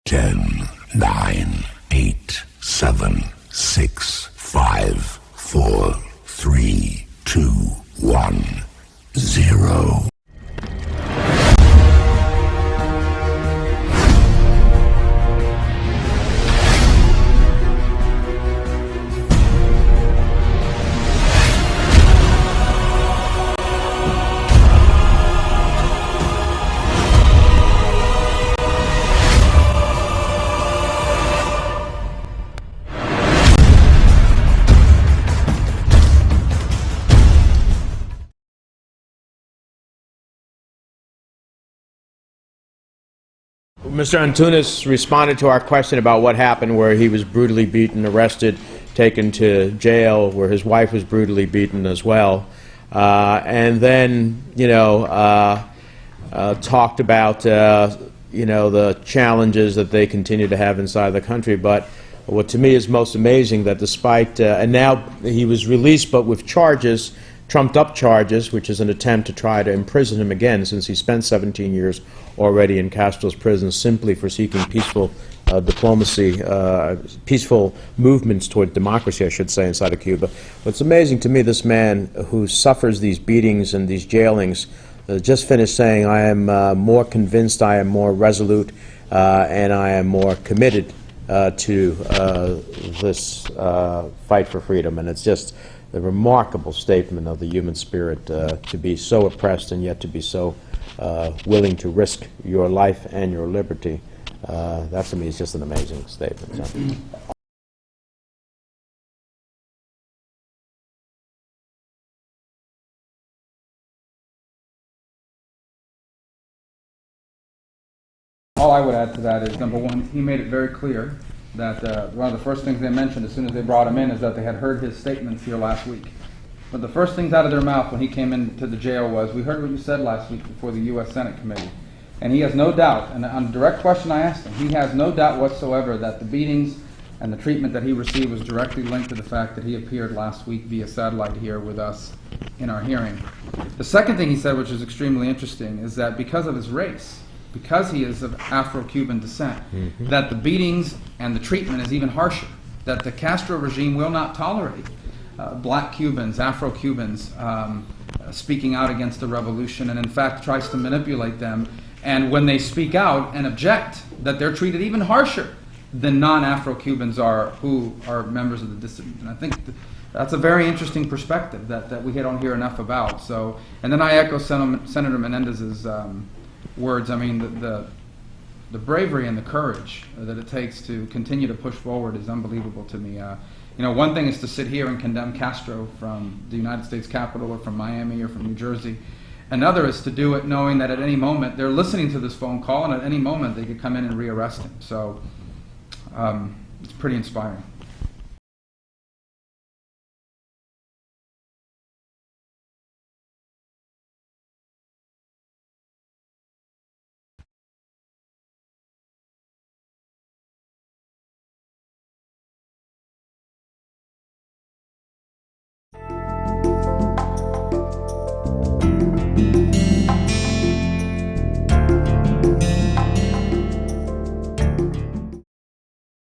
10, 9, 8, 7, 6, 5, 4, 3, 2, 1, 0. Mr. Antunes responded to our question about what happened where he was brutally beaten, arrested, taken to jail, where his wife was brutally beaten as well. And then, talked about, the challenges that they continue to have inside the country. But what to me is most amazing that despite, and now he was released but with charges, trumped-up charges, which is an attempt to try to imprison him again since he spent 17 years already in Castro's prison simply for seeking peaceful diplomacy, peaceful movements toward democracy, I should say, inside of Cuba. What's amazing to me, this man who suffers these beatings and these jailings just finished saying, I am more convinced, I am more resolute, and I am more committed to this fight for freedom. And it's just a remarkable statement of the human spirit to be so oppressed and yet to be so willing to risk your life and your liberty. That to me is just an amazing statement. So. All I would add to that is, number one, he made it very clear that one of the first things they mentioned as soon as they brought him in is that they had heard his statements here last week. But the first things out of their mouth when he came into the jail was, we heard what you said last week before the U.S. Senate committee. And he has no doubt, and on a direct question I asked him, he has no doubt whatsoever that the beatings and the treatment that he received was directly linked to the fact that he appeared last week via satellite here with us in our hearing. The second thing he said, which is extremely interesting, is that because of his race, because he is of Afro-Cuban descent, that the beatings and the treatment is even harsher, that the Castro regime will not tolerate black Cubans, Afro-Cubans speaking out against the revolution, and in fact tries to manipulate them, and when they speak out and object, that they're treated even harsher than non-Afro-Cubans are who are members of the dissident. And I think that's a very interesting perspective that we don't hear enough about. So, and then I echo Senator Menendez's words. I mean, the bravery and the courage that it takes to continue to push forward is unbelievable to me. One thing is to sit here and condemn Castro from the United States Capitol or from Miami or from New Jersey. Another is to do it knowing that at any moment they're listening to this phone call and at any moment they could come in and rearrest him. So it's pretty inspiring.